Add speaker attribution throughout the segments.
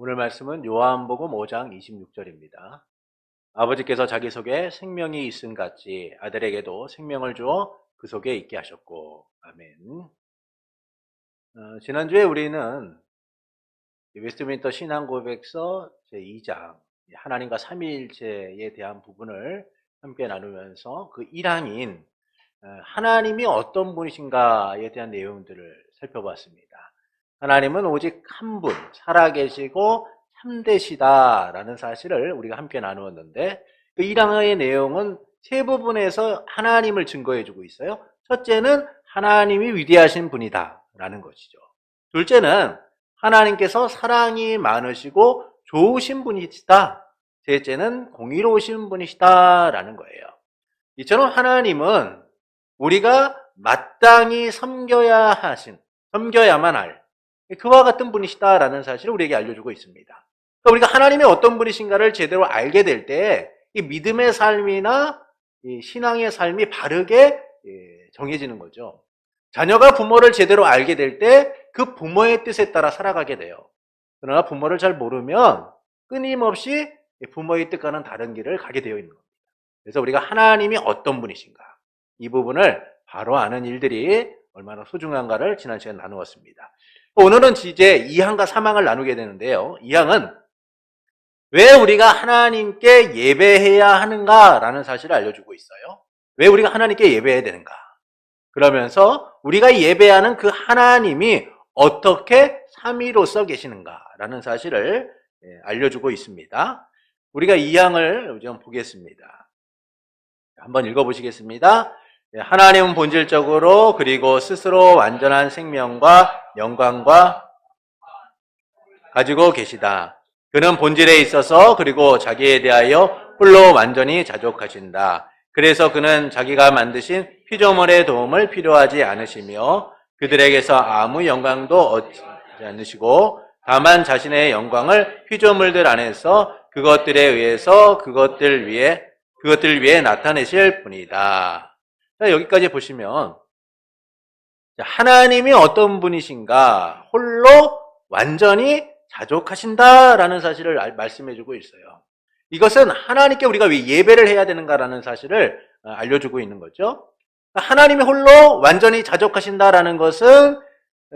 Speaker 1: 오늘 말씀은 요한복음 5장 26절입니다. 아버지께서 자기 속에 생명이 있음 같이 아들에게도 생명을 주어 그 속에 있게 하셨고. 아멘. 지난주에 우리는 웨스트민스터 신앙고백서 제2장 하나님과 삼위일체에 대한 부분을 함께 나누면서 그 1항인 하나님이 어떤 분이신가에 대한 내용들을 살펴봤습니다. 하나님은 오직 한 분, 살아계시고 참되시다라는 사실을 우리가 함께 나누었는데, 그 1항의 내용은 세 부분에서 하나님을 증거해주고 있어요. 첫째는 하나님이 위대하신 분이다라는 것이죠. 둘째는 하나님께서 사랑이 많으시고 좋으신 분이시다. 셋째는 공의로우신 분이시다라는 거예요. 이처럼 하나님은 우리가 마땅히 섬겨야만 할 그와 같은 분이시다라는 사실을 우리에게 알려주고 있습니다. 그러니까 우리가 하나님이 어떤 분이신가를 제대로 알게 될 때 이 믿음의 삶이나 이 신앙의 삶이 바르게 정해지는 거죠. 자녀가 부모를 제대로 알게 될 때 그 부모의 뜻에 따라 살아가게 돼요. 그러나 부모를 잘 모르면 끊임없이 부모의 뜻과는 다른 길을 가게 되어 있는 겁니다. 그래서 우리가 하나님이 어떤 분이신가, 이 부분을 바로 아는 일들이 얼마나 소중한가를 지난 시간에 나누었습니다. 오늘은 이제 2항과 3항을 나누게 되는데요. 2항은 왜 우리가 하나님께 예배해야 하는가라는 사실을 알려주고 있어요. 왜 우리가 하나님께 예배해야 되는가. 그러면서 우리가 예배하는 그 하나님이 어떻게 삼위로서 계시는가라는 사실을 알려주고 있습니다. 우리가 2항을 좀 보겠습니다. 한번 읽어보시겠습니다. 하나님은 본질적으로 그리고 스스로 완전한 생명과 영광과 가지고 계시다. 그는 본질에 있어서 그리고 자기에 대하여 홀로 완전히 자족하신다. 그래서 그는 자기가 만드신 피조물의 도움을 필요하지 않으시며 그들에게서 아무 영광도 얻지 않으시고 다만 자신의 영광을 피조물들 안에서 그것들에 의해서 그것들 위에 나타내실 분이다. 자, 여기까지 보시면 하나님이 어떤 분이신가, 홀로 완전히 자족하신다라는 사실을 말씀해주고 있어요. 이것은 하나님께 우리가 왜 예배를 해야 되는가라는 사실을 알려주고 있는 거죠. 하나님이 홀로 완전히 자족하신다라는 것은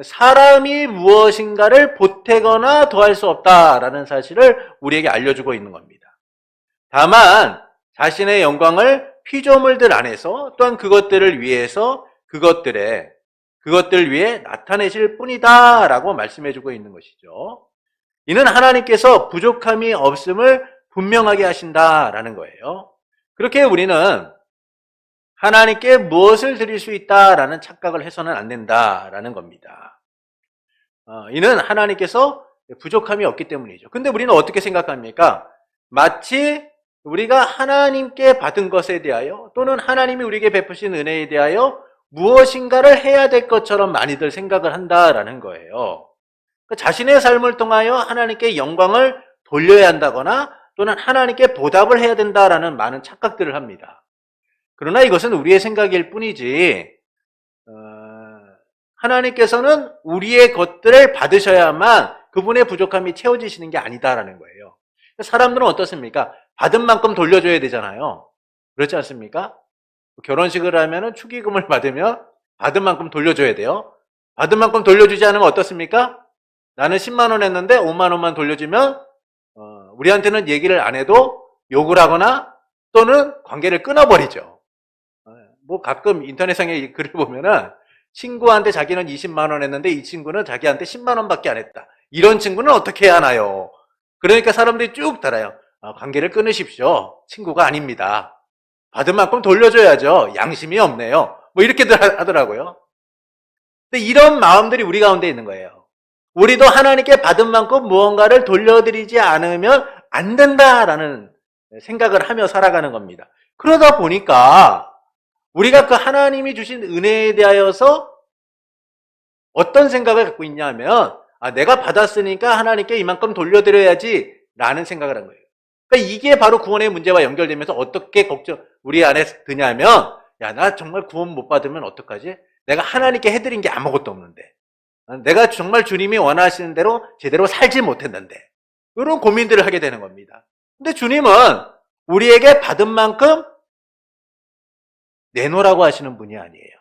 Speaker 1: 사람이 무엇인가를 보태거나 더할 수 없다라는 사실을 우리에게 알려주고 있는 겁니다. 다만 자신의 영광을 피조물들 안에서 또한 그것들을 위해서 그것들 위해 나타내실 뿐이다라고 말씀해주고 있는 것이죠. 이는 하나님께서 부족함이 없음을 분명하게 하신다라는 거예요. 그렇게 우리는 하나님께 무엇을 드릴 수 있다라는 착각을 해서는 안 된다라는 겁니다. 이는 하나님께서 부족함이 없기 때문이죠. 근데 우리는 어떻게 생각합니까? 마치 우리가 하나님께 받은 것에 대하여 또는 하나님이 우리에게 베푸신 은혜에 대하여 무엇인가를 해야 될 것처럼 많이들 생각을 한다라는 거예요. 자신의 삶을 통하여 하나님께 영광을 돌려야 한다거나 또는 하나님께 보답을 해야 된다라는 많은 착각들을 합니다. 그러나 이것은 우리의 생각일 뿐이지 하나님께서는 우리의 것들을 받으셔야만 그분의 부족함이 채워지시는 게 아니다라는 거예요. 사람들은 어떻습니까? 받은 만큼 돌려줘야 되잖아요. 그렇지 않습니까? 결혼식을 하면 축의금을 받으면 받은 만큼 돌려줘야 돼요. 받은 만큼 돌려주지 않으면 어떻습니까? 나는 10만 원 했는데 5만 원만 돌려주면 우리한테는 얘기를 안 해도 욕을 하거나 또는 관계를 끊어버리죠. 뭐 가끔 인터넷상에 글을 보면은 친구한테 자기는 20만 원 했는데 이 친구는 자기한테 10만 원밖에 안 했다. 이런 친구는 어떻게 해야 하나요? 그러니까 사람들이 쭉 달아요. 관계를 끊으십시오. 친구가 아닙니다. 받은 만큼 돌려줘야죠. 양심이 없네요. 뭐 이렇게들 하더라고요. 근데 이런 마음들이 우리 가운데 있는 거예요. 우리도 하나님께 받은 만큼 무언가를 돌려드리지 않으면 안 된다라는 생각을 하며 살아가는 겁니다. 그러다 보니까 우리가 그 하나님이 주신 은혜에 대하여서 어떤 생각을 갖고 있냐면 내가 받았으니까 하나님께 이만큼 돌려드려야지 라는 생각을 한 거예요. 그러니까 이게 바로 구원의 문제와 연결되면서 어떻게 우리 안에 드냐면 나 정말 구원 못 받으면 어떡하지? 내가 하나님께 해드린 게 아무것도 없는데 내가 정말 주님이 원하시는 대로 제대로 살지 못했는데 이런 고민들을 하게 되는 겁니다. 근데 주님은 우리에게 받은 만큼 내놓으라고 하시는 분이 아니에요.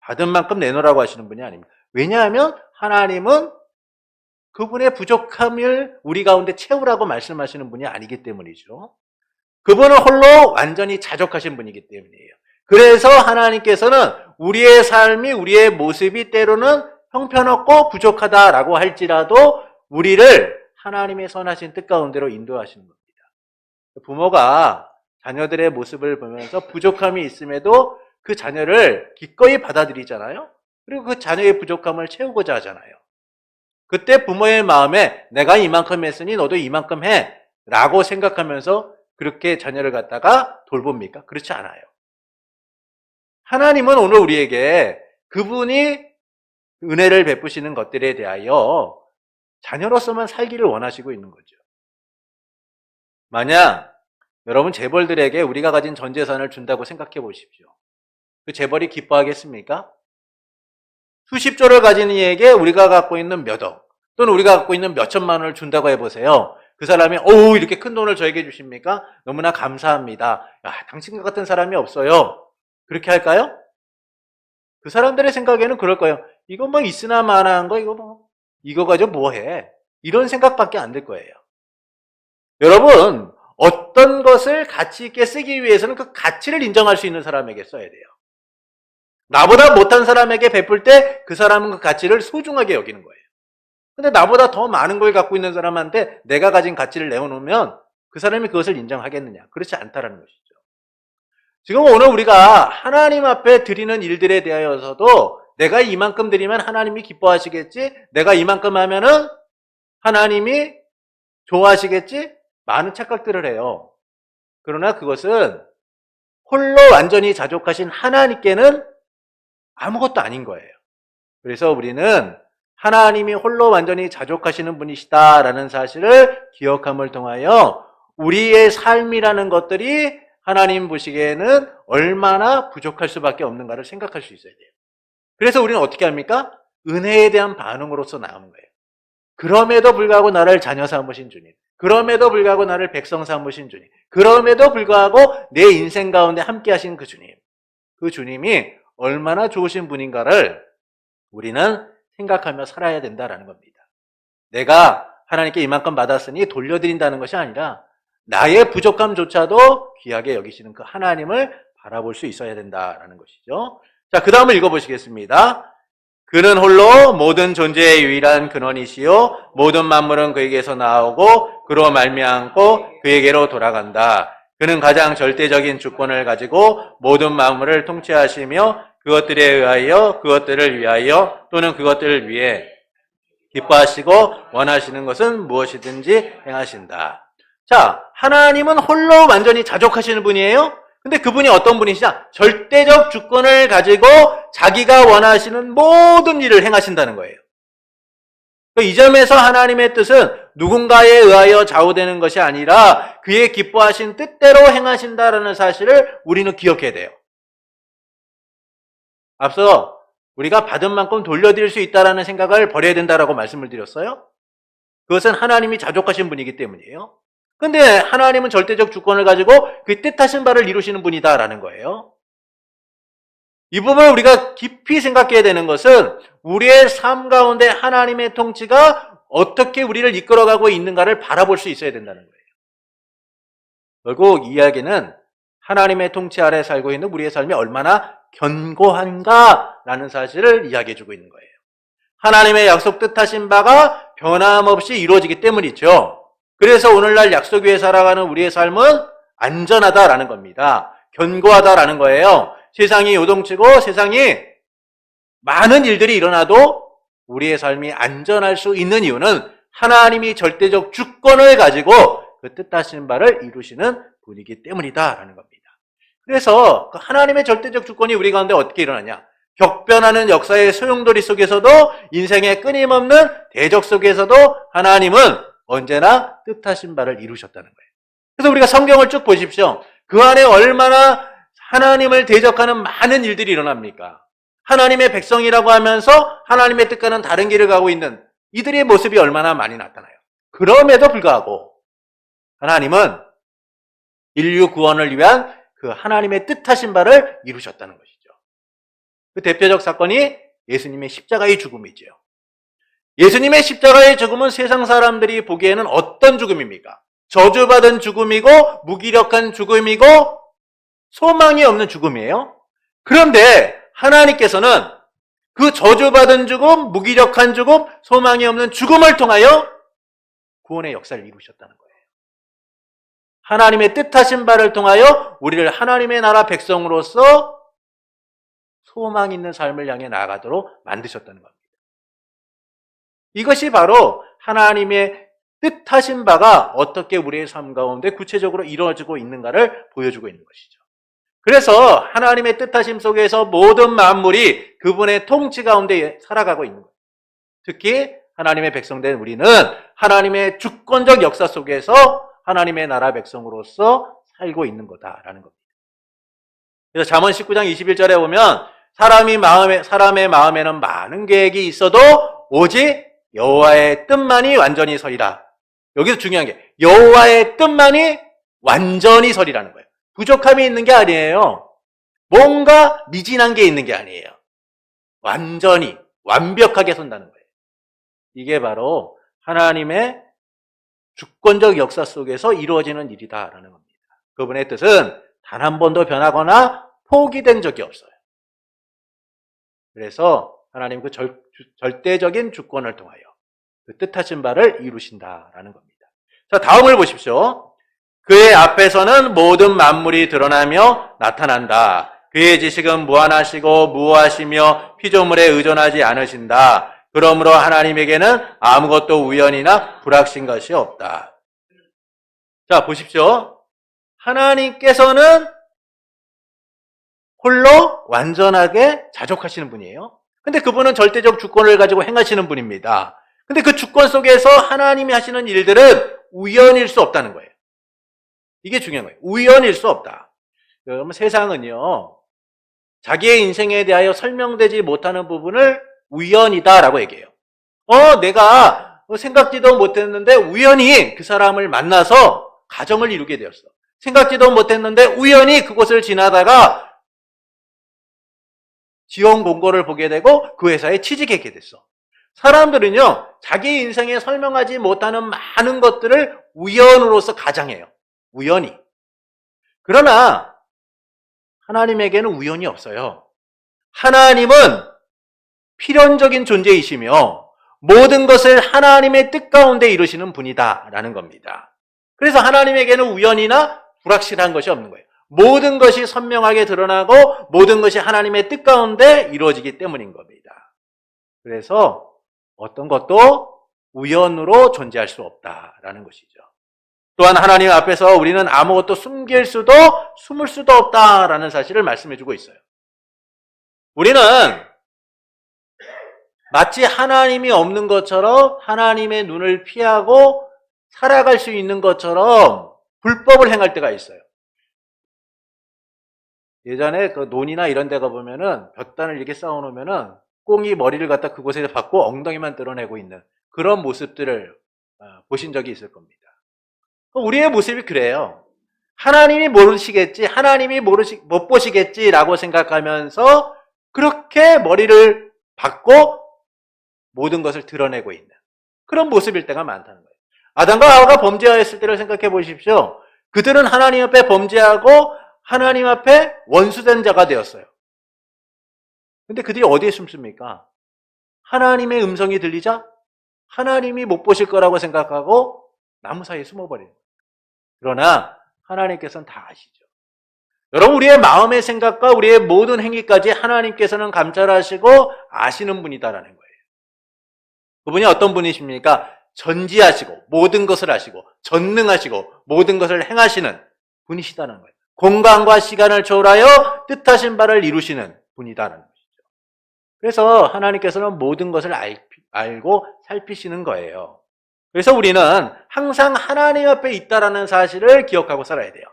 Speaker 1: 받은 만큼 내놓으라고 하시는 분이 아닙니다. 왜냐하면 하나님은 그분의 부족함을 우리 가운데 채우라고 말씀하시는 분이 아니기 때문이죠. 그분은 홀로 완전히 자족하신 분이기 때문이에요. 그래서 하나님께서는 우리의 삶이, 우리의 모습이 때로는 형편없고 부족하다라고 할지라도 우리를 하나님의 선하신 뜻 가운데로 인도하시는 겁니다. 부모가 자녀들의 모습을 보면서 부족함이 있음에도 그 자녀를 기꺼이 받아들이잖아요. 그리고 그 자녀의 부족함을 채우고자 하잖아요. 그때 부모의 마음에 내가 이만큼 했으니 너도 이만큼 해 라고 생각하면서 그렇게 자녀를 갖다가 돌봅니까? 그렇지 않아요. 하나님은 오늘 우리에게 그분이 은혜를 베푸시는 것들에 대하여 자녀로서만 살기를 원하시고 있는 거죠. 만약 여러분 재벌들에게 우리가 가진 전 재산을 준다고 생각해 보십시오. 그 재벌이 기뻐하겠습니까? 수십조를 가진 이에게 우리가 갖고 있는 몇 억 또는 우리가 갖고 있는 몇 천만 원을 준다고 해보세요. 그 사람이 이렇게 큰 돈을 저에게 주십니까? 너무나 감사합니다. 당신과 같은 사람이 없어요. 그렇게 할까요? 그 사람들의 생각에는 그럴 거예요. 이거 뭐 있으나 마나한 거 이거 가지고 뭐 해? 이런 생각밖에 안 들 거예요. 여러분 어떤 것을 가치 있게 쓰기 위해서는 그 가치를 인정할 수 있는 사람에게 써야 돼요. 나보다 못한 사람에게 베풀 때 그 사람은 그 가치를 소중하게 여기는 거예요. 근데 나보다 더 많은 걸 갖고 있는 사람한테 내가 가진 가치를 내어놓으면 그 사람이 그것을 인정하겠느냐? 그렇지 않다라는 것이죠. 지금 오늘 우리가 하나님 앞에 드리는 일들에 대하여서도 내가 이만큼 드리면 하나님이 기뻐하시겠지? 내가 이만큼 하면은 하나님이 좋아하시겠지? 많은 착각들을 해요. 그러나 그것은 홀로 완전히 자족하신 하나님께는 아무것도 아닌 거예요. 그래서 우리는 하나님이 홀로 완전히 자족하시는 분이시다라는 사실을 기억함을 통하여 우리의 삶이라는 것들이 하나님 보시기에는 얼마나 부족할 수밖에 없는가를 생각할 수 있어야 돼요. 그래서 우리는 어떻게 합니까? 은혜에 대한 반응으로서 나오는 거예요. 그럼에도 불구하고 나를 자녀 삼으신 주님, 그럼에도 불구하고 나를 백성 삼으신 주님, 그럼에도 불구하고 내 인생 가운데 함께 하신 그 주님, 그 주님이 얼마나 좋으신 분인가를 우리는 생각하며 살아야 된다라는 겁니다. 내가 하나님께 이만큼 받았으니 돌려드린다는 것이 아니라 나의 부족함조차도 귀하게 여기시는 그 하나님을 바라볼 수 있어야 된다라는 것이죠. 자, 그 다음을 읽어보시겠습니다. 그는 홀로 모든 존재의 유일한 근원이시요 모든 만물은 그에게서 나오고 그로 말미암고 그에게로 돌아간다. 그는 가장 절대적인 주권을 가지고 모든 만물을 통치하시며 그것들에 의하여 그것들을 위하여 또는 그것들을 위해 기뻐하시고 원하시는 것은 무엇이든지 행하신다. 자, 하나님은 홀로 완전히 자족하시는 분이에요. 근데 그분이 어떤 분이시냐? 절대적 주권을 가지고 자기가 원하시는 모든 일을 행하신다는 거예요. 이 점에서 하나님의 뜻은 누군가에 의하여 좌우되는 것이 아니라 그의 기뻐하신 뜻대로 행하신다라는 사실을 우리는 기억해야 돼요. 앞서 우리가 받은 만큼 돌려드릴 수 있다는 생각을 버려야 된다라고 말씀을 드렸어요. 그것은 하나님이 자족하신 분이기 때문이에요. 근데 하나님은 절대적 주권을 가지고 그 뜻하신 바를 이루시는 분이다라는 거예요. 이 부분을 우리가 깊이 생각해야 되는 것은 우리의 삶 가운데 하나님의 통치가 어떻게 우리를 이끌어가고 있는가를 바라볼 수 있어야 된다는 거예요. 결국 이 이야기는 하나님의 통치 아래 살고 있는 우리의 삶이 얼마나 견고한가라는 사실을 이야기해주고 있는 거예요. 하나님의 약속 뜻하신 바가 변함없이 이루어지기 때문이죠. 그래서 오늘날 약속 위에 살아가는 우리의 삶은 안전하다라는 겁니다. 견고하다라는 거예요. 세상이 요동치고 세상이 많은 일들이 일어나도 우리의 삶이 안전할 수 있는 이유는 하나님이 절대적 주권을 가지고 그 뜻하신 바를 이루시는 분이기 때문이다라는 겁니다. 그래서 그 하나님의 절대적 주권이 우리 가운데 어떻게 일어나냐? 격변하는 역사의 소용돌이 속에서도 인생의 끊임없는 대적 속에서도 하나님은 언제나 뜻하신 바를 이루셨다는 거예요. 그래서 우리가 성경을 쭉 보십시오. 그 안에 얼마나 하나님을 대적하는 많은 일들이 일어납니까? 하나님의 백성이라고 하면서 하나님의 뜻과는 다른 길을 가고 있는 이들의 모습이 얼마나 많이 나타나요. 그럼에도 불구하고 하나님은 인류 구원을 위한 그 하나님의 뜻하신 바를 이루셨다는 것이죠. 그 대표적 사건이 예수님의 십자가의 죽음이죠. 예수님의 십자가의 죽음은 세상 사람들이 보기에는 어떤 죽음입니까? 저주받은 죽음이고 무기력한 죽음이고 소망이 없는 죽음이에요. 그런데 하나님께서는 그 저주받은 죽음, 무기력한 죽음, 소망이 없는 죽음을 통하여 구원의 역사를 이루셨다는 거예요. 하나님의 뜻하신 바를 통하여 우리를 하나님의 나라 백성으로서 소망 있는 삶을 향해 나아가도록 만드셨다는 겁니다. 이것이 바로 하나님의 뜻하신 바가 어떻게 우리의 삶 가운데 구체적으로 이루어지고 있는가를 보여주고 있는 것이죠. 그래서 하나님의 뜻하심 속에서 모든 만물이 그분의 통치 가운데 살아가고 있는 거예요. 특히 하나님의 백성된 우리는 하나님의 주권적 역사 속에서 하나님의 나라 백성으로서 살고 있는 거다라는 겁니다. 그래서 잠언 19장 21절에 보면 사람의 마음에는 많은 계획이 있어도 오직 여호와의 뜻만이 완전히 서리라. 여기서 중요한 게 여호와의 뜻만이 완전히 서리라는 거예요. 부족함이 있는 게 아니에요. 뭔가 미진한 게 있는 게 아니에요. 완전히 완벽하게 선다는 거예요. 이게 바로 하나님의 주권적 역사 속에서 이루어지는 일이다라는 겁니다. 그분의 뜻은 단 한 번도 변하거나 포기된 적이 없어요. 그래서 하나님 그 절대적인 주권을 통하여 그 뜻하신 바를 이루신다라는 겁니다. 자, 다음을 보십시오. 그의 앞에서는 모든 만물이 드러나며 나타난다. 그의 지식은 무한하시고 무하시며 피조물에 의존하지 않으신다. 그러므로 하나님에게는 아무것도 우연이나 불확신 것이 없다. 자, 보십시오. 하나님께서는 홀로 완전하게 자족하시는 분이에요. 근데 그분은 절대적 주권을 가지고 행하시는 분입니다. 근데 그 주권 속에서 하나님이 하시는 일들은 우연일 수 없다는 거예요. 이게 중요한 거예요. 우연일 수 없다. 여러분, 세상은요, 자기의 인생에 대하여 설명되지 못하는 부분을 우연이다라고 얘기해요. 내가 생각지도 못했는데 우연히 그 사람을 만나서 가정을 이루게 되었어. 생각지도 못했는데 우연히 그곳을 지나다가 지원 공고를 보게 되고 그 회사에 취직하게 됐어. 사람들은요, 자기 인생에 설명하지 못하는 많은 것들을 우연으로서 가장해요. 우연히. 그러나 하나님에게는 우연이 없어요. 하나님은 필연적인 존재이시며 모든 것을 하나님의 뜻 가운데 이루시는 분이다라는 겁니다. 그래서 하나님에게는 우연이나 불확실한 것이 없는 거예요. 모든 것이 선명하게 드러나고 모든 것이 하나님의 뜻 가운데 이루어지기 때문인 겁니다. 그래서 어떤 것도 우연으로 존재할 수 없다라는 것이죠. 또한 하나님 앞에서 우리는 아무것도 숨길 수도 숨을 수도 없다라는 사실을 말씀해주고 있어요. 우리는 마치 하나님이 없는 것처럼 하나님의 눈을 피하고 살아갈 수 있는 것처럼 불법을 행할 때가 있어요. 예전에 그 논이나 이런 데 가보면은 볕단을 이렇게 쌓아놓으면은 꽁이 머리를 갖다 그곳에 박고 엉덩이만 드러내고 있는 그런 모습들을 보신 적이 있을 겁니다. 우리의 모습이 그래요. 하나님이 모르시겠지, 하나님이 못 보시겠지라고 생각하면서 그렇게 머리를 박고 모든 것을 드러내고 있는 그런 모습일 때가 많다는 거예요. 아담과 하와가 범죄하였을 때를 생각해 보십시오. 그들은 하나님 앞에 범죄하고 하나님 앞에 원수된 자가 되었어요. 근데 그들이 어디에 숨습니까? 하나님의 음성이 들리자 하나님이 못 보실 거라고 생각하고 나무 사이에 숨어버려요. 그러나 하나님께서는 다 아시죠. 여러분, 우리의 마음의 생각과 우리의 모든 행위까지 하나님께서는 감찰하시고 아시는 분이다라는 거예요. 그분이 어떤 분이십니까? 전지하시고 모든 것을 아시고 전능하시고 모든 것을 행하시는 분이시다는 거예요. 공간과 시간을 초월하여 뜻하신 바를 이루시는 분이다라는 것이죠. 그래서 하나님께서는 모든 것을 알고 살피시는 거예요. 그래서 우리는 항상 하나님 앞에 있다라는 사실을 기억하고 살아야 돼요.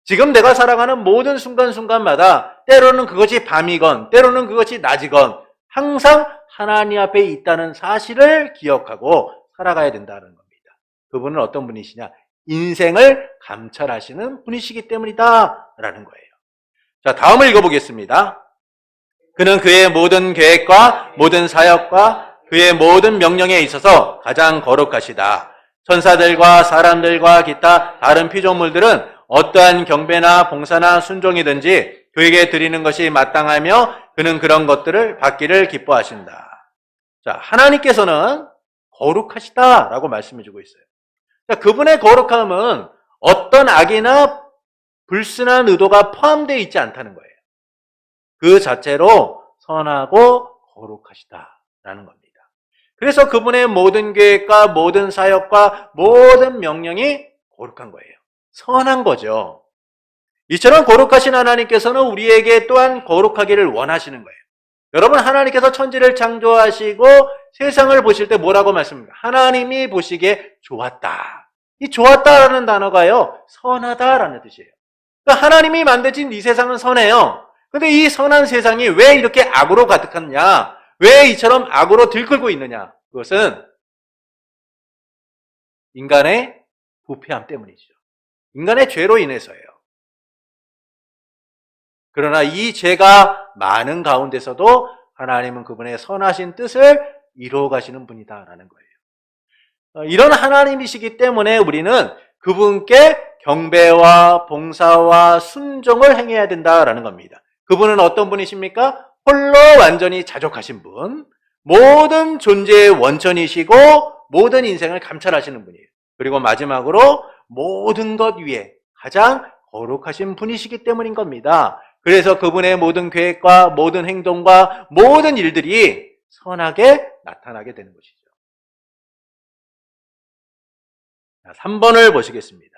Speaker 1: 지금 내가 살아가는 모든 순간순간마다 때로는 그것이 밤이건 때로는 그것이 낮이건 항상 하나님 앞에 있다는 사실을 기억하고 살아가야 된다는 겁니다. 그분은 어떤 분이시냐? 인생을 감찰하시는 분이시기 때문이다 라는 거예요. 자, 다음을 읽어보겠습니다. 그는 그의 모든 계획과 모든 사역과 그의 모든 명령에 있어서 가장 거룩하시다. 천사들과 사람들과 기타 다른 피조물들은 어떠한 경배나 봉사나 순종이든지 그에게 드리는 것이 마땅하며 그는 그런 것들을 받기를 기뻐하신다. 자, 하나님께서는 거룩하시다라고 말씀해주고 있어요. 자, 그분의 거룩함은 어떤 악이나 불순한 의도가 포함되어 있지 않다는 거예요. 그 자체로 선하고 거룩하시다라는 겁니다. 그래서 그분의 모든 계획과 모든 사역과 모든 명령이 거룩한 거예요. 선한 거죠. 이처럼 거룩하신 하나님께서는 우리에게 또한 거룩하기를 원하시는 거예요. 여러분, 하나님께서 천지를 창조하시고 세상을 보실 때 뭐라고 말씀합니까? 하나님이 보시기에 좋았다. 이 좋았다라는 단어가요, 선하다라는 뜻이에요. 그러니까 하나님이 만드신 이 세상은 선해요. 근데 이 선한 세상이 왜 이렇게 악으로 가득하느냐? 왜 이처럼 악으로 들끓고 있느냐? 그것은 인간의 부패함 때문이죠. 인간의 죄로 인해서예요. 그러나 이 죄가 많은 가운데서도 하나님은 그분의 선하신 뜻을 이루어 가시는 분이다라는 거예요. 이런 하나님이시기 때문에 우리는 그분께 경배와 봉사와 순종을 행해야 된다라는 겁니다. 그분은 어떤 분이십니까? 홀로 완전히 자족하신 분, 모든 존재의 원천이시고 모든 인생을 감찰하시는 분이에요. 그리고 마지막으로 모든 것 위에 가장 거룩하신 분이시기 때문인 겁니다. 그래서 그분의 모든 계획과 모든 행동과 모든 일들이 선하게 나타나게 되는 것이죠. 3번을 보시겠습니다.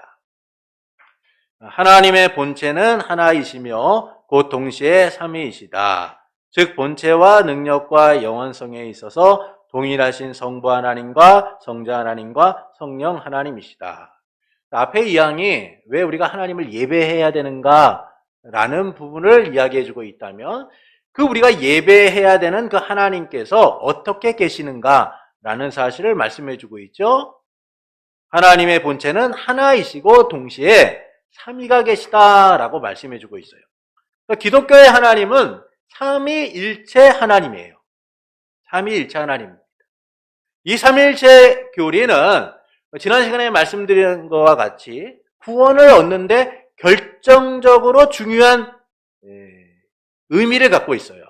Speaker 1: 하나님의 본체는 하나이시며 곧 동시에 삼위이시다. 즉 본체와 능력과 영원성에 있어서 동일하신 성부 하나님과 성자 하나님과 성령 하나님이시다. 앞에 이항이 왜 우리가 하나님을 예배해야 되는가 라는 부분을 이야기해주고 있다면 그 우리가 예배해야 되는 그 하나님께서 어떻게 계시는가 라는 사실을 말씀해주고 있죠. 하나님의 본체는 하나이시고 동시에 삼위가 계시다라고 말씀해주고 있어요. 그러니까 기독교의 하나님은 삼위일체 하나님이에요. 삼위일체 하나님입니다. 이 삼위일체 교리는 지난 시간에 말씀드린 것과 같이 구원을 얻는데 결정적으로 중요한 의미를 갖고 있어요.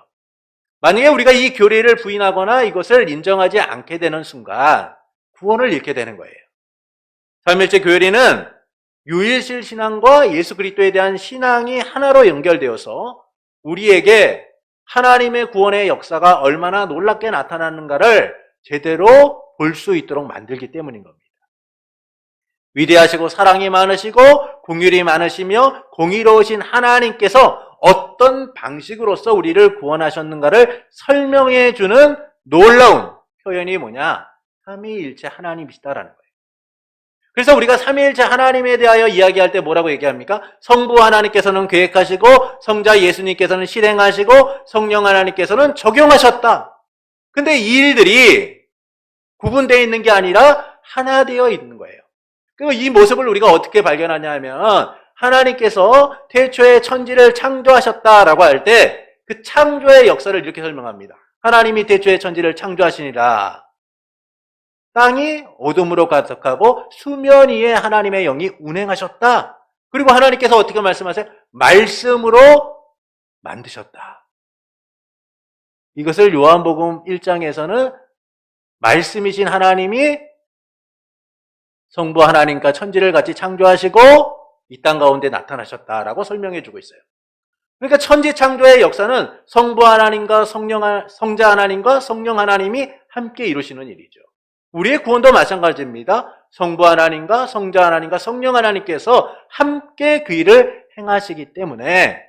Speaker 1: 만약에 우리가 이 교리를 부인하거나 이것을 인정하지 않게 되는 순간 구원을 잃게 되는 거예요. 삼위일체 교리는 유일실 신앙과 예수 그리스도에 대한 신앙이 하나로 연결되어서 우리에게 하나님의 구원의 역사가 얼마나 놀랍게 나타나는가를 제대로 볼 수 있도록 만들기 때문인 겁니다. 위대하시고 사랑이 많으시고 공율이 많으시며 공의로우신 하나님께서 어떤 방식으로서 우리를 구원하셨는가를 설명해 주는 놀라운 표현이 뭐냐? 삼위일체 하나님이시다라는 거예요. 그래서 우리가 삼위일체 하나님에 대하여 이야기할 때 뭐라고 얘기합니까? 성부 하나님께서는 계획하시고 성자 예수님께서는 실행하시고 성령 하나님께서는 적용하셨다. 근데 이 일들이 구분되어 있는 게 아니라 하나 되어 있는 거예요. 그리고 이 모습을 우리가 어떻게 발견하냐 하면 하나님께서 태초에 천지를 창조하셨다라고 할 때 그 창조의 역사를 이렇게 설명합니다. 하나님이 태초에 천지를 창조하시니라. 땅이 어둠으로 가득하고 수면 위에 하나님의 영이 운행하셨다. 그리고 하나님께서 어떻게 말씀하세요? 말씀으로 만드셨다. 이것을 요한복음 1장에서는 말씀이신 하나님이 성부 하나님과 천지를 같이 창조하시고 이 땅 가운데 나타나셨다라고 설명해 주고 있어요. 그러니까 천지 창조의 역사는 성부 하나님과 성자 하나님과 성령 하나님이 함께 이루시는 일이죠. 우리의 구원도 마찬가지입니다. 성부 하나님과 성자 하나님과 성령 하나님께서 함께 그 일을 행하시기 때문에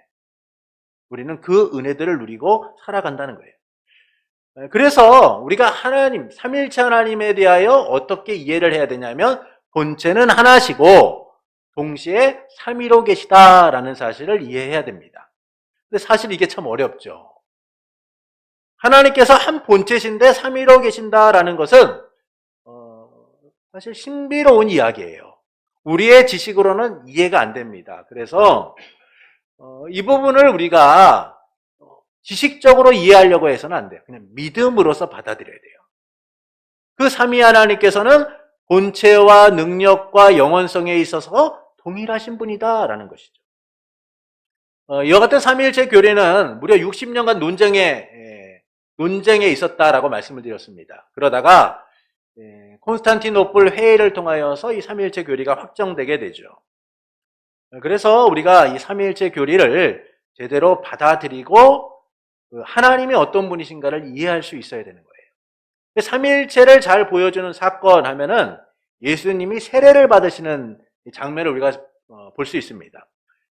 Speaker 1: 우리는 그 은혜들을 누리고 살아간다는 거예요. 그래서 우리가 하나님, 삼위일체 하나님에 대하여 어떻게 이해를 해야 되냐면 본체는 하나시고 동시에 삼위로 계시다라는 사실을 이해해야 됩니다. 근데 사실 이게 참 어렵죠. 하나님께서 한 본체신데 삼위로 계신다라는 것은 사실 신비로운 이야기예요. 우리의 지식으로는 이해가 안 됩니다. 그래서 이 부분을 우리가 지식적으로 이해하려고 해서는 안 돼요. 그냥 믿음으로서 받아들여야 돼요. 그 삼위 하나님께서는 본체와 능력과 영원성에 있어서 동일하신 분이다라는 것이죠. 이와 같은 삼위일체 교리는 무려 60년간 논쟁에 있었다라고 말씀을 드렸습니다. 그러다가 콘스탄티노플 회의를 통하여서 이 삼위일체 교리가 확정되게 되죠. 그래서 우리가 이 삼위일체 교리를 제대로 받아들이고 하나님이 어떤 분이신가를 이해할 수 있어야 되는 거예요. 삼위일체를 잘 보여주는 사건 하면은 예수님이 세례를 받으시는 장면을 우리가 볼 수 있습니다.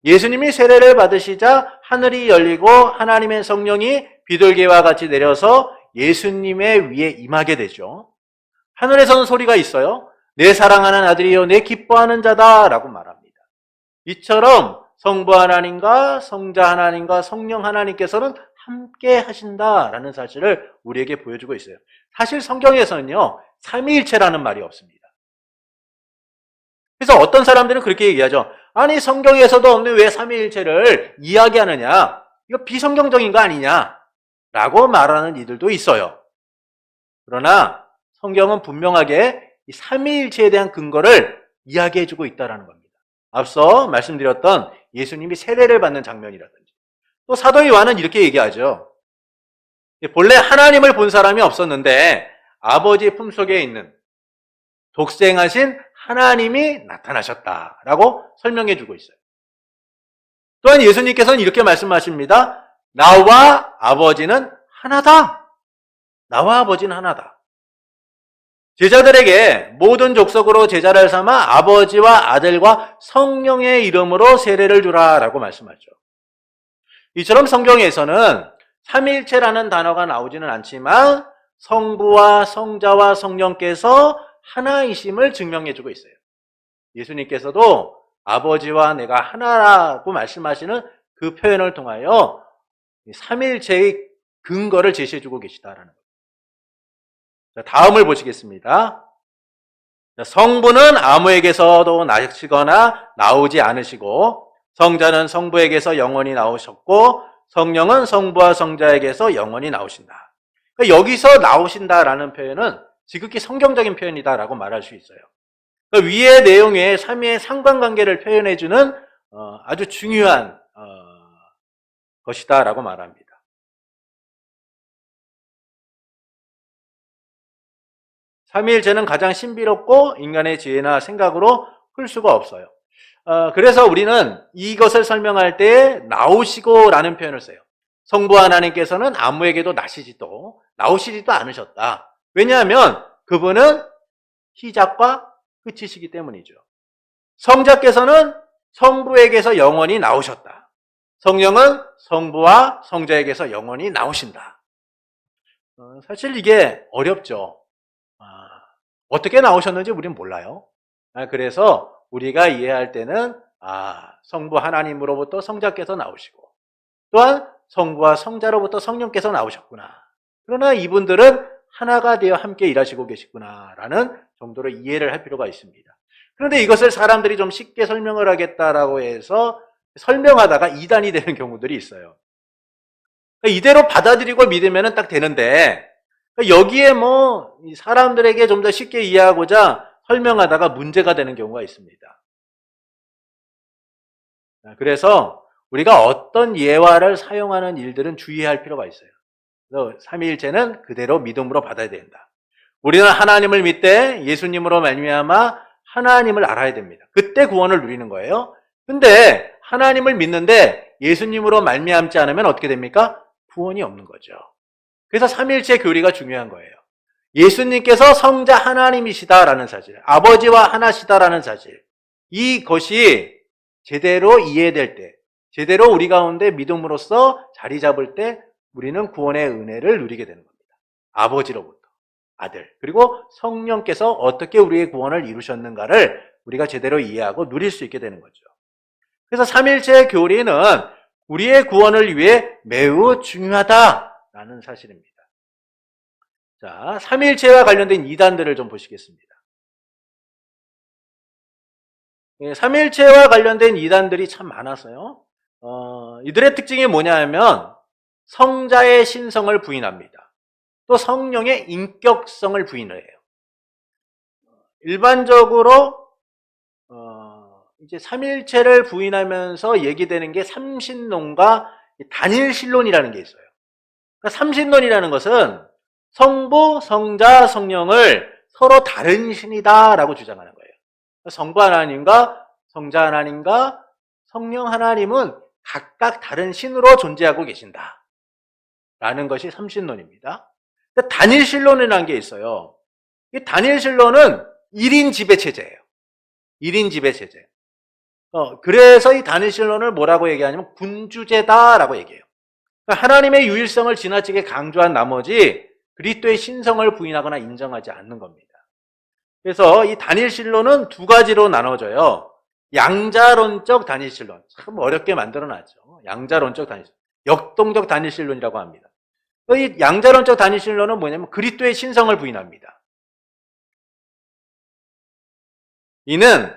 Speaker 1: 예수님이 세례를 받으시자 하늘이 열리고 하나님의 성령이 비둘기와 같이 내려서 예수님의 위에 임하게 되죠. 하늘에서는 소리가 있어요. 내 사랑하는 아들이요 내 기뻐하는 자다라고 말합니다. 이처럼 성부 하나님과 성자 하나님과 성령 하나님께서는 함께 하신다라는 사실을 우리에게 보여주고 있어요. 사실 성경에서는요, 삼위일체라는 말이 없습니다. 그래서 어떤 사람들은 그렇게 얘기하죠. 아니 성경에서도 없는 왜 삼위일체를 이야기하느냐? 이거 비성경적인 거 아니냐? 라고 말하는 이들도 있어요. 그러나 성경은 분명하게 이 삼위일체에 대한 근거를 이야기해주고 있다는 겁니다. 앞서 말씀드렸던 예수님이 세례를 받는 장면이라든지 또 사도 요한은 이렇게 얘기하죠. 본래 하나님을 본 사람이 없었는데 아버지 품속에 있는 독생하신 하나님이 나타나셨다라고 설명해 주고 있어요. 또한 예수님께서는 이렇게 말씀하십니다. 나와 아버지는 하나다. 나와 아버지는 하나다. 제자들에게 모든 족속으로 제자를 삼아 아버지와 아들과 성령의 이름으로 세례를 주라라고 말씀하죠. 이처럼 성경에서는 삼위일체라는 단어가 나오지는 않지만 성부와 성자와 성령께서 하나이심을 증명해주고 있어요. 예수님께서도 아버지와 내가 하나라고 말씀하시는 그 표현을 통하여 삼위일체의 근거를 제시해주고 계시다라는 거예요. 다음을 보시겠습니다. 성부는 아무에게서도 나시거나 나오지 않으시고 성자는 성부에게서 영원히 나오셨고 성령은 성부와 성자에게서 영원히 나오신다. 그러니까 여기서 나오신다라는 표현은 지극히 성경적인 표현이다라고 말할 수 있어요. 그러니까 위의 내용에 삼위의 상관관계를 표현해주는 아주 중요한 것이다라고 말합니다. 삼위일체는 가장 신비롭고 인간의 지혜나 생각으로 풀 수가 없어요. 그래서 우리는 이것을 설명할 때 나오시고라는 표현을 써요. 성부 하나님께서는 아무에게도 나오시지도 않으셨다. 왜냐하면 그분은 시작과 끝이시기 때문이죠. 성자께서는 성부에게서 영원히 나오셨다. 성령은 성부와 성자에게서 영원히 나오신다. 사실 이게 어렵죠. 어떻게 나오셨는지 우리는 몰라요. 그래서 우리가 이해할 때는 성부 하나님으로부터 성자께서 나오시고 또한 성부와 성자로부터 성령께서 나오셨구나. 그러나 이분들은 하나가 되어 함께 일하시고 계시구나라는 정도로 이해를 할 필요가 있습니다. 그런데 이것을 사람들이 좀 쉽게 설명을 하겠다라고 해서 설명하다가 이단이 되는 경우들이 있어요. 이대로 받아들이고 믿으면 딱 되는데 여기에 사람들에게 좀 더 쉽게 이해하고자 설명하다가 문제가 되는 경우가 있습니다. 그래서 우리가 어떤 예화를 사용하는 일들은 주의할 필요가 있어요. 그래서 삼위일체는 그대로 믿음으로 받아야 된다. 우리는 하나님을 믿되 예수님으로 말미암아 하나님을 알아야 됩니다. 그때 구원을 누리는 거예요. 근데 하나님을 믿는데 예수님으로 말미암지 않으면 어떻게 됩니까? 구원이 없는 거죠. 그래서 삼위일체 교리가 중요한 거예요. 예수님께서 성자 하나님이시다라는 사실, 아버지와 하나시다라는 사실, 이것이 제대로 이해될 때, 제대로 우리 가운데 믿음으로써 자리 잡을 때 우리는 구원의 은혜를 누리게 되는 겁니다. 아버지로부터 아들, 그리고 성령께서 어떻게 우리의 구원을 이루셨는가를 우리가 제대로 이해하고 누릴 수 있게 되는 거죠. 그래서 삼위일체 교리는 우리의 구원을 위해 매우 중요하다라는 사실입니다. 자, 삼위일체와 관련된 이단들을 좀 보시겠습니다. 삼일체와 관련된 이단들이 참 많아서요. 이들의 특징이 뭐냐면 성자의 신성을 부인합니다. 또 성령의 인격성을 부인을 해요. 일반적으로 이제 삼일체를 부인하면서 얘기되는 게 삼신론과 단일신론이라는 게 있어요. 그러니까 삼신론이라는 것은 성부, 성자, 성령을 서로 다른 신이다라고 주장하는 거예요. 성부 하나님과 성자 하나님과 성령 하나님은 각각 다른 신으로 존재하고 계신다라는 것이 삼신론입니다. 단일신론이라는 게 있어요. 이 단일신론은 1인 지배체제예요. 1인 지배체제. 그래서 이 단일신론을 뭐라고 얘기하냐면 군주제다라고 얘기해요. 그러니까 하나님의 유일성을 지나치게 강조한 나머지 그리스도의 신성을 부인하거나 인정하지 않는 겁니다. 그래서 이 단일신론은 두 가지로 나눠져요. 양자론적 단일신론. 참 어렵게 만들어놨죠. 양자론적 단일신론. 역동적 단일신론이라고 합니다. 이 양자론적 단일신론은 뭐냐면 그리스도의 신성을 부인합니다. 이는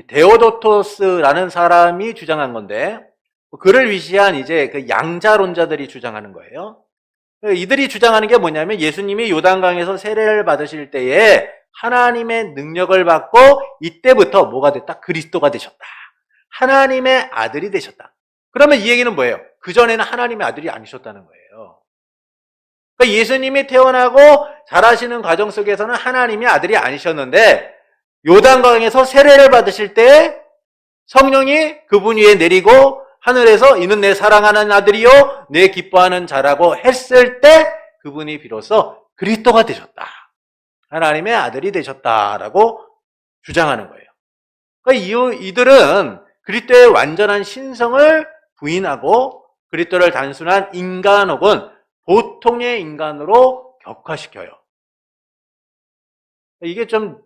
Speaker 1: 데오도토스라는 사람이 주장한 건데 그를 위시한 이제 그 양자론자들이 주장하는 거예요. 이들이 주장하는 게 뭐냐면 예수님이 요단강에서 세례를 받으실 때에 하나님의 능력을 받고 이때부터 뭐가 됐다? 그리스도가 되셨다. 하나님의 아들이 되셨다. 그러면 이 얘기는 뭐예요? 그전에는 하나님의 아들이 아니셨다는 거예요. 그러니까 예수님이 태어나고 자라시는 과정 속에서는 하나님의 아들이 아니셨는데 요단강에서 세례를 받으실 때 성령이 그분 위에 내리고 하늘에서 이는 내 사랑하는 아들이요 내 기뻐하는 자라고 했을 때 그분이 비로소 그리스도가 되셨다. 하나님의 아들이 되셨다라고 주장하는 거예요. 그러니까 이들은 그리스도의 완전한 신성을 부인하고 그리스도를 단순한 인간 혹은 보통의 인간으로 격화시켜요. 이게 좀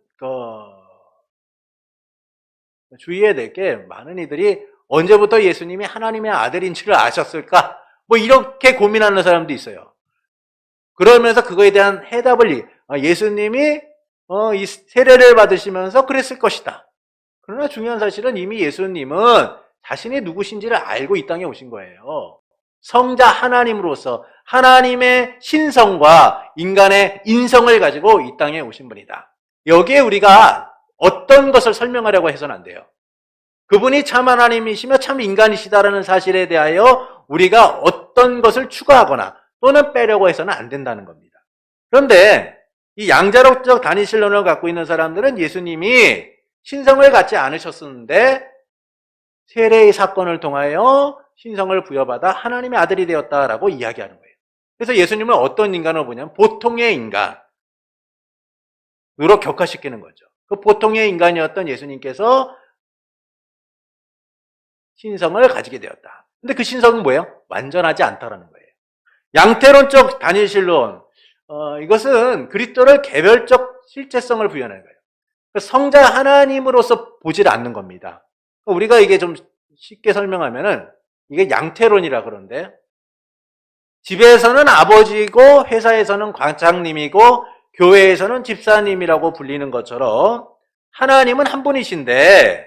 Speaker 1: 주의해야 될 게 많은 이들이 언제부터 예수님이 하나님의 아들인 줄 아셨을까? 뭐 이렇게 고민하는 사람도 있어요. 그러면서 그거에 대한 해답을 예수님이 이 세례를 받으시면서 그랬을 것이다. 그러나 중요한 사실은 이미 예수님은 자신이 누구신지를 알고 이 땅에 오신 거예요. 성자 하나님으로서 하나님의 신성과 인간의 인성을 가지고 이 땅에 오신 분이다. 여기에 우리가 어떤 것을 설명하려고 해서는 안 돼요. 그분이 참 하나님이시며 참 인간이시다라는 사실에 대하여 우리가 어떤 것을 추가하거나 또는 빼려고 해서는 안 된다는 겁니다. 그런데 이 양자론적 단일신론을 갖고 있는 사람들은 예수님이 신성을 갖지 않으셨었는데 세례의 사건을 통하여 신성을 부여받아 하나님의 아들이 되었다라고 이야기하는 거예요. 그래서 예수님은 어떤 인간을 보냐면 보통의 인간으로 격화시키는 거죠. 그 보통의 인간이었던 예수님께서 신성을 가지게 되었다. 근데 그 신성은 뭐예요? 완전하지 않다라는 거예요. 양태론적 단일신론, 이것은 그리스도를 개별적 실체성을 부여하는 거예요. 성자 하나님으로서 보질 않는 겁니다. 우리가 이게 좀 쉽게 설명하면은 이게 양태론이라 그러는데 집에서는 아버지고 회사에서는 관장님이고 교회에서는 집사님이라고 불리는 것처럼 하나님은 한 분이신데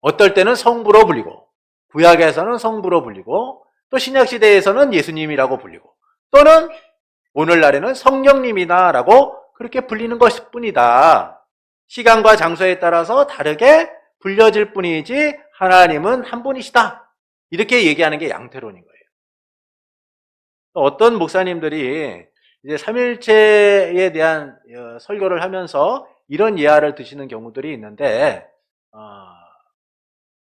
Speaker 1: 어떨 때는 성부로 불리고 구약에서는 성부로 불리고 또 신약시대에서는 예수님이라고 불리고 또는 오늘날에는 성령님이다라고 그렇게 불리는 것일 뿐이다. 시간과 장소에 따라서 다르게 불려질 뿐이지 하나님은 한 분이시다. 이렇게 얘기하는 게 양태론인 거예요. 어떤 목사님들이 이제 삼일체에 대한 설교를 하면서 이런 예화를 드시는 경우들이 있는데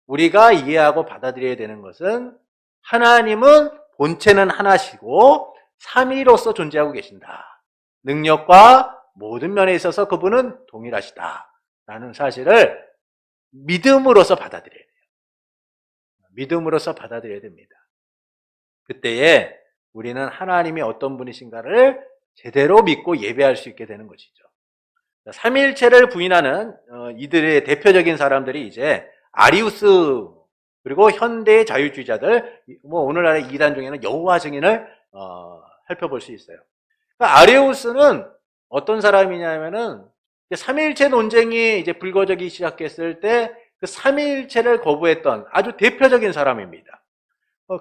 Speaker 1: 우리가 이해하고 받아들여야 되는 것은 하나님은 본체는 하나시고 삼위로서 존재하고 계신다. 능력과 모든 면에 있어서 그분은 동일하시다. 라는 사실을 믿음으로서 받아들여야 돼요. 믿음으로서 받아들여야 됩니다. 그때에 우리는 하나님이 어떤 분이신가를 제대로 믿고 예배할 수 있게 되는 것이죠. 삼일체를 부인하는 이들의 대표적인 사람들이 이제 아리우스 그리고 현대의 자유주의자들, 뭐 오늘날의 이단 중에는 여호와 증인을 살펴볼 수 있어요. 그러니까 아리우스는 어떤 사람이냐면은 삼위일체 논쟁이 이제 불거지기 시작했을 때 그 삼위일체를 거부했던 아주 대표적인 사람입니다.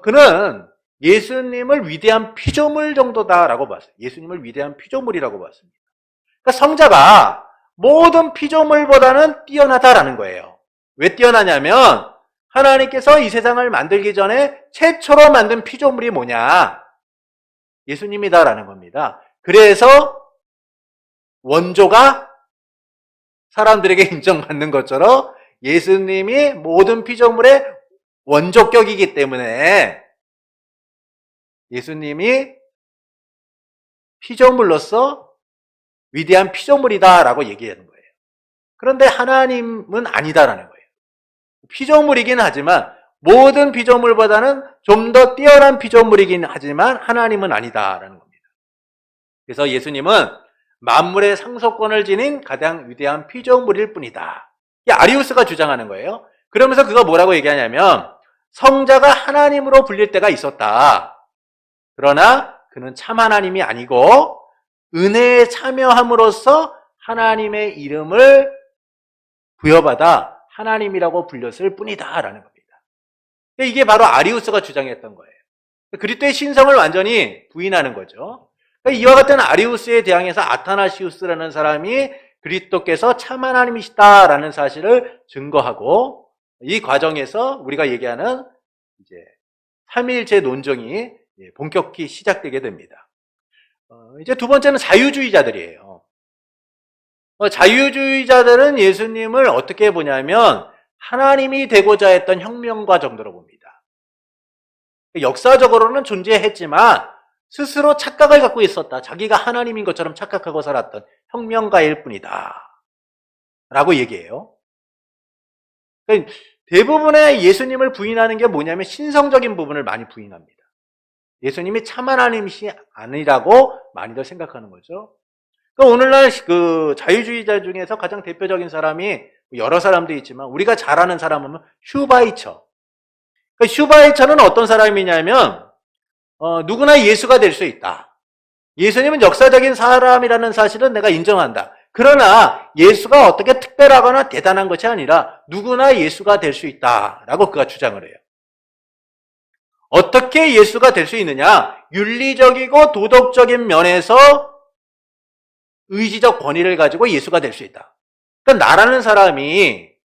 Speaker 1: 그는 예수님을 위대한 피조물 정도다라고 봤어요. 예수님을 위대한 피조물이라고 봤습니다. 그러니까 성자가 모든 피조물보다는 뛰어나다라는 거예요. 왜 뛰어나냐면 하나님께서 이 세상을 만들기 전에 최초로 만든 피조물이 뭐냐? 예수님이다라는 겁니다. 그래서 원조가 사람들에게 인정받는 것처럼 예수님이 모든 피조물의 원조격이기 때문에 예수님이 피조물로서 위대한 피조물이다라고 얘기하는 거예요. 그런데 하나님은 아니다라는 거예요. 피조물이긴 하지만 모든 피조물보다는 좀 더 뛰어난 피조물이긴 하지만 하나님은 아니다라는 겁니다. 그래서 예수님은 만물의 상속권을 지닌 가장 위대한 피조물일 뿐이다. 이게 아리우스가 주장하는 거예요. 그러면서 그가 뭐라고 얘기하냐면 성자가 하나님으로 불릴 때가 있었다. 그러나 그는 참 하나님이 아니고 은혜에 참여함으로써 하나님의 이름을 부여받아 하나님이라고 불렸을 뿐이다 라는 겁니다. 이게 바로 아리우스가 주장했던 거예요. 그리스도의 신성을 완전히 부인하는 거죠. 이와 같은 아리우스에 대항해서 아타나시우스라는 사람이 그리스도께서 참 하나님이시다라는 사실을 증거하고 이 과정에서 우리가 얘기하는 이제 삼위일체 논쟁이 본격히 시작되게 됩니다. 이제 두 번째는 자유주의자들이에요. 자유주의자들은 예수님을 어떻게 보냐면 하나님이 되고자 했던 혁명가 정도로 봅니다. 역사적으로는 존재했지만 스스로 착각을 갖고 있었다. 자기가 하나님인 것처럼 착각하고 살았던 혁명가일 뿐이다. 라고 얘기해요. 대부분의 예수님을 부인하는 게 뭐냐면 신성적인 부분을 많이 부인합니다. 예수님이 참 하나님이 아니라고 많이들 생각하는 거죠. 오늘날 그 자유주의자 중에서 가장 대표적인 사람이 여러 사람들이 있지만 우리가 잘 아는 사람은 슈바이처. 슈바이처는 어떤 사람이냐면 누구나 예수가 될 수 있다. 예수님은 역사적인 사람이라는 사실은 내가 인정한다. 그러나 예수가 어떻게 특별하거나 대단한 것이 아니라 누구나 예수가 될 수 있다라고 그가 주장을 해요. 어떻게 예수가 될 수 있느냐? 윤리적이고 도덕적인 면에서 의지적 권위를 가지고 예수가 될 수 있다. 그러니까 나라는 사람이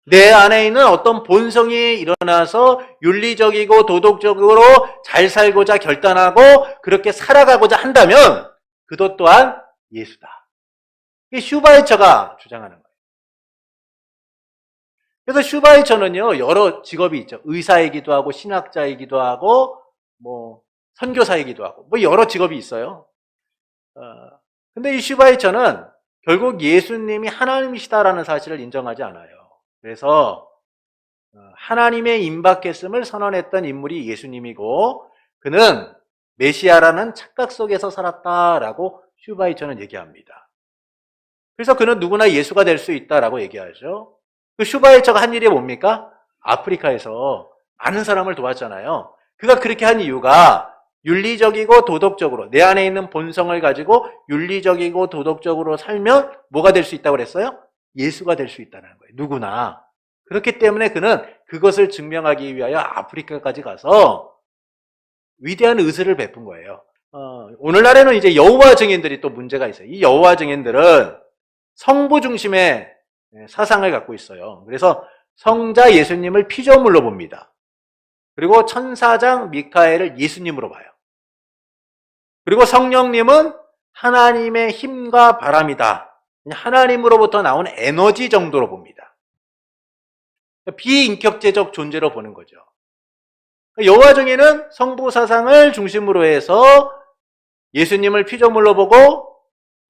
Speaker 1: 내 안에 있는 어떤 본성이 일어나서 윤리적이고 도덕적으로 잘 살고자 결단하고 그렇게 살아가고자 한다면 그것 또한 예수다. 이게 슈바이처가 주장하는 거예요. 그래서 슈바이처는요, 여러 직업이 있죠. 의사이기도 하고, 신학자이기도 하고, 선교사이기도 하고, 여러 직업이 있어요. 근데 이 슈바이처는 결국 예수님이 하나님이시다라는 사실을 인정하지 않아요. 그래서 하나님의 임박했음을 선언했던 인물이 예수님이고 그는 메시아라는 착각 속에서 살았다라고 슈바이처는 얘기합니다. 그래서 그는 누구나 예수가 될 수 있다라고 얘기하죠. 그 슈바이처가 한 일이 뭡니까? 아프리카에서 많은 사람을 도왔잖아요. 그가 그렇게 한 이유가 윤리적이고 도덕적으로 내 안에 있는 본성을 가지고 윤리적이고 도덕적으로 살면 뭐가 될 수 있다고 그랬어요? 예수가 될 수 있다는 거예요. 누구나. 그렇기 때문에 그는 그것을 증명하기 위하여 아프리카까지 가서 위대한 의술을 베푼 거예요. 오늘날에는 이제 여호와 증인들이 또 문제가 있어요. 이 여호와 증인들은 성부 중심의 사상을 갖고 있어요. 그래서 성자 예수님을 피조물로 봅니다. 그리고 천사장 미카엘을 예수님으로 봐요. 그리고 성령님은 하나님의 힘과 바람이다. 하나님으로부터 나온 에너지 정도로 봅니다. 비인격체적 존재로 보는 거죠. 여호와 증인은 성부 사상을 중심으로 해서 예수님을 피조물로 보고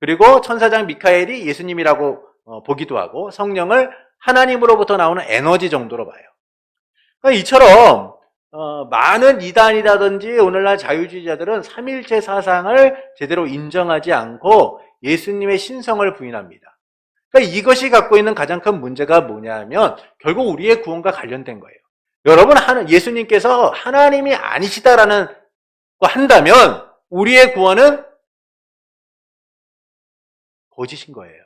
Speaker 1: 그리고 천사장 미카엘이 예수님이라고 보기도 하고 성령을 하나님으로부터 나오는 에너지 정도로 봐요. 이처럼 많은 이단이라든지 오늘날 자유주의자들은 삼일체 사상을 제대로 인정하지 않고 예수님의 신성을 부인합니다. 그러니까 이것이 갖고 있는 가장 큰 문제가 뭐냐면 결국 우리의 구원과 관련된 거예요. 여러분, 예수님께서 하나님이 아니시다라는 거 한다면 우리의 구원은 거짓인 거예요.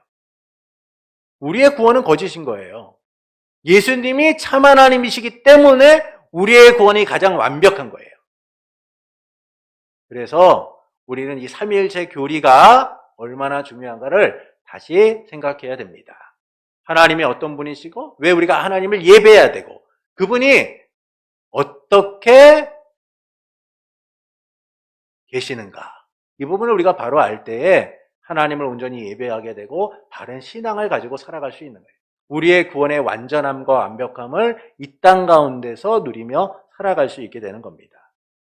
Speaker 1: 우리의 구원은 거짓인 거예요. 예수님이 참 하나님이시기 때문에 우리의 구원이 가장 완벽한 거예요. 그래서 우리는 이 삼위일체 교리가 얼마나 중요한가를 다시 생각해야 됩니다. 하나님이 어떤 분이시고 왜 우리가 하나님을 예배해야 되고 그분이 어떻게 계시는가, 이 부분을 우리가 바로 알 때에 하나님을 온전히 예배하게 되고 바른 신앙을 가지고 살아갈 수 있는 거예요. 우리의 구원의 완전함과 완벽함을 이 땅 가운데서 누리며 살아갈 수 있게 되는 겁니다.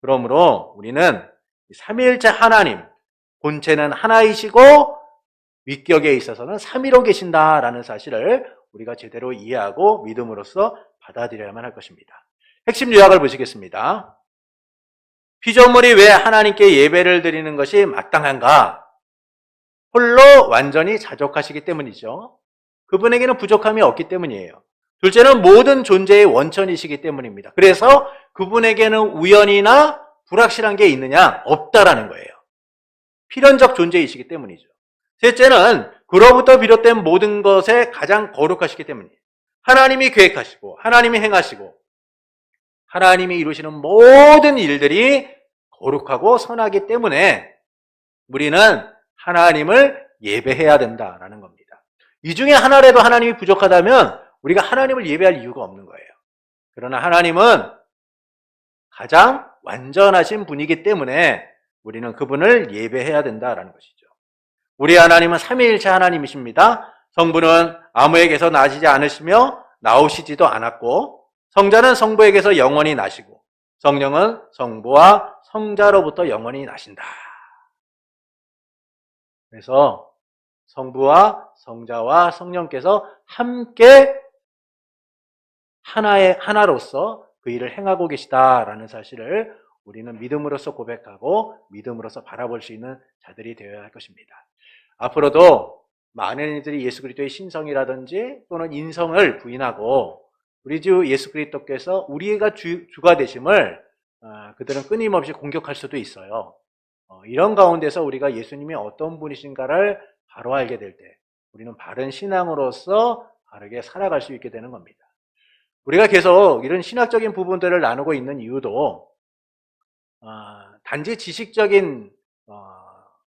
Speaker 1: 그러므로 우리는 삼위일체 하나님, 본체는 하나이시고 위격에 있어서는 삼위로 계신다라는 사실을 우리가 제대로 이해하고 믿음으로써 받아들여야만 할 것입니다. 핵심 요약을 보시겠습니다. 피조물이 왜 하나님께 예배를 드리는 것이 마땅한가? 홀로 완전히 자족하시기 때문이죠. 그분에게는 부족함이 없기 때문이에요. 둘째는 모든 존재의 원천이시기 때문입니다. 그래서 그분에게는 우연이나 불확실한 게 있느냐? 없다라는 거예요. 필연적 존재이시기 때문이죠. 셋째는 그로부터 비롯된 모든 것에 가장 거룩하시기 때문이에요. 하나님이 계획하시고 하나님이 행하시고 하나님이 이루시는 모든 일들이 거룩하고 선하기 때문에 우리는 하나님을 예배해야 된다라는 겁니다. 이 중에 하나라도 하나님이 부족하다면 우리가 하나님을 예배할 이유가 없는 거예요. 그러나 하나님은 가장 완전하신 분이기 때문에 우리는 그분을 예배해야 된다라는 것이죠. 우리 하나님은 삼위일체 하나님이십니다. 성부는 아무에게서 나시지 않으시며 나오시지도 않았고 성자는 성부에게서 영원히 나시고 성령은 성부와 성자로부터 영원히 나신다. 그래서 성부와 성자와 성령께서 함께 하나로서 그 일을 행하고 계시다라는 사실을 우리는 믿음으로써 고백하고 믿음으로써 바라볼 수 있는 자들이 되어야 할 것입니다. 앞으로도 많은 이들이 예수 그리스도의 신성이라든지 또는 인성을 부인하고 우리 주 예수 그리스도께서 우리가 주가 되심을 그들은 끊임없이 공격할 수도 있어요. 이런 가운데서 우리가 예수님이 어떤 분이신가를 바로 알게 될 때 우리는 바른 신앙으로서 바르게 살아갈 수 있게 되는 겁니다. 우리가 계속 이런 신학적인 부분들을 나누고 있는 이유도 단지 지식적인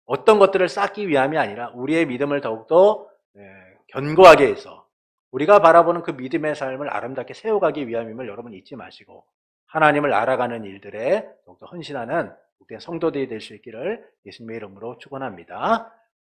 Speaker 1: 어떤 것들을 쌓기 위함이 아니라 우리의 믿음을 더욱더 견고하게 해서 우리가 바라보는 그 믿음의 삶을 아름답게 세워가기 위함임을 여러분 잊지 마시고 하나님을 알아가는 일들에 더욱더 헌신하는 복된 성도들이 될 수 있기를 예수님의 이름으로 축원합니다.